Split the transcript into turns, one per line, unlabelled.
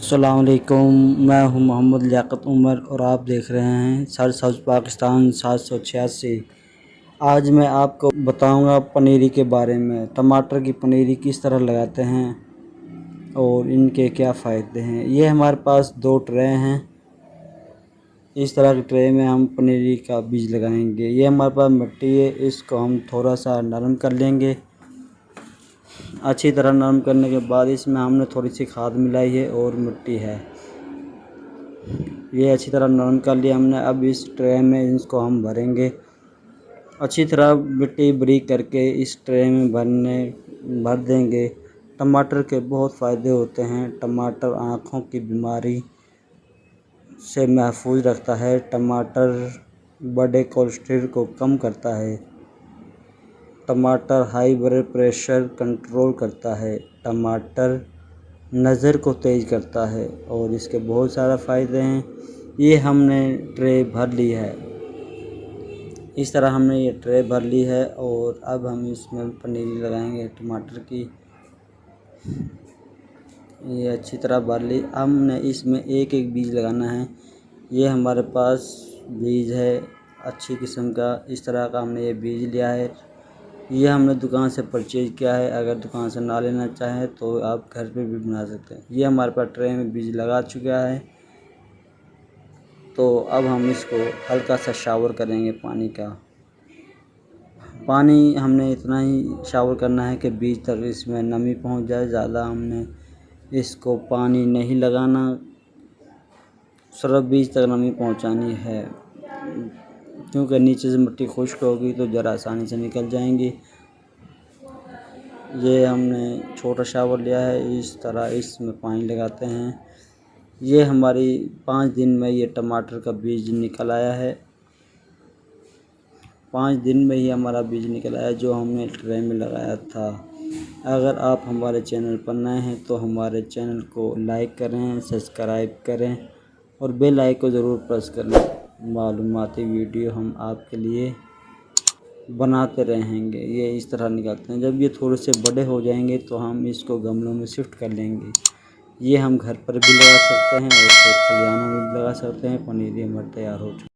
अस्सलाम वालेकुम। मैं हूं मोहम्मद लियाकत उमर और आप देख रहे हैं सर साउथ पाकिस्तान 786। आज मैं आपको बताऊंगा पनीरी के बारे में। टमाटर की पनीरी किस तरह लगाते हैं और इनके क्या फ़ायदे हैं। ये हमारे पास 2 ट्रे हैं। इस तरह के ट्रे में हम पनीरी का बीज लगाएंगे। ये हमारे पास मिट्टी है, इसको हम थोड़ा सा नरम कर लेंगे। अच्छी तरह नरम करने के बाद इसमें हमने थोड़ी सी खाद मिलाई है और मिट्टी है। ये अच्छी तरह नरम कर लिया हमने। अब इस ट्रे में इसको हम भरेंगे। अच्छी तरह मिट्टी बारीक करके इस ट्रे में भर देंगे। टमाटर के बहुत फ़ायदे होते हैं। टमाटर आँखों की बीमारी से महफूज रखता है। टमाटर बड़े कोलेस्ट्रॉल को कम करता है। टमाटर हाई ब्लड प्रेशर कंट्रोल करता है। टमाटर नज़र को तेज़ करता है और इसके बहुत सारे फ़ायदे हैं। ये हमने ट्रे भर ली है। इस तरह हमने ये ट्रे भर ली है और अब हम इसमें पनीरी लगाएंगे टमाटर की। ये अच्छी तरह भर ली। हमने इसमें एक एक बीज लगाना है। ये हमारे पास बीज है अच्छी किस्म का। इस तरह का हमने ये बीज लिया है। ये हमने दुकान से परचेज किया है। अगर दुकान से ना लेना चाहें तो आप घर पे भी बना सकते हैं। ये हमारे पास ट्रे में बीज लगा चुका है। तो अब हम इसको हल्का सा शावर करेंगे पानी का। पानी हमने इतना ही शावर करना है कि बीज तक इसमें नमी पहुंच जाए। ज़्यादा हमने इसको पानी नहीं लगाना, सिर्फ बीज तक नमी पहुंचानी है, क्योंकि नीचे से मिट्टी खुश्क होगी तो ज़रा आसानी से निकल जाएंगी। ये हमने छोटा शावर लिया है। इस तरह इसमें पानी लगाते हैं। ये हमारी 5 दिन में ये टमाटर का बीज निकल आया है। 5 दिन में ही हमारा बीज निकल आया जो हमने ट्रे में लगाया था। अगर आप हमारे चैनल पर नए हैं तो हमारे चैनल को लाइक करें, सब्सक्राइब करें और बेल आइकन को ज़रूर प्रेस करें। मालूमाती वीडियो हम आपके लिए बनाते रहेंगे। ये इस तरह निकालते हैं। जब ये थोड़े से बड़े हो जाएंगे तो हम इसको गमलों में शिफ्ट कर लेंगे। ये हम घर पर भी लगा सकते हैं और खेत खलिहानों में भी लगा सकते हैं। पनीरी हमारी तैयार हो चुकी है।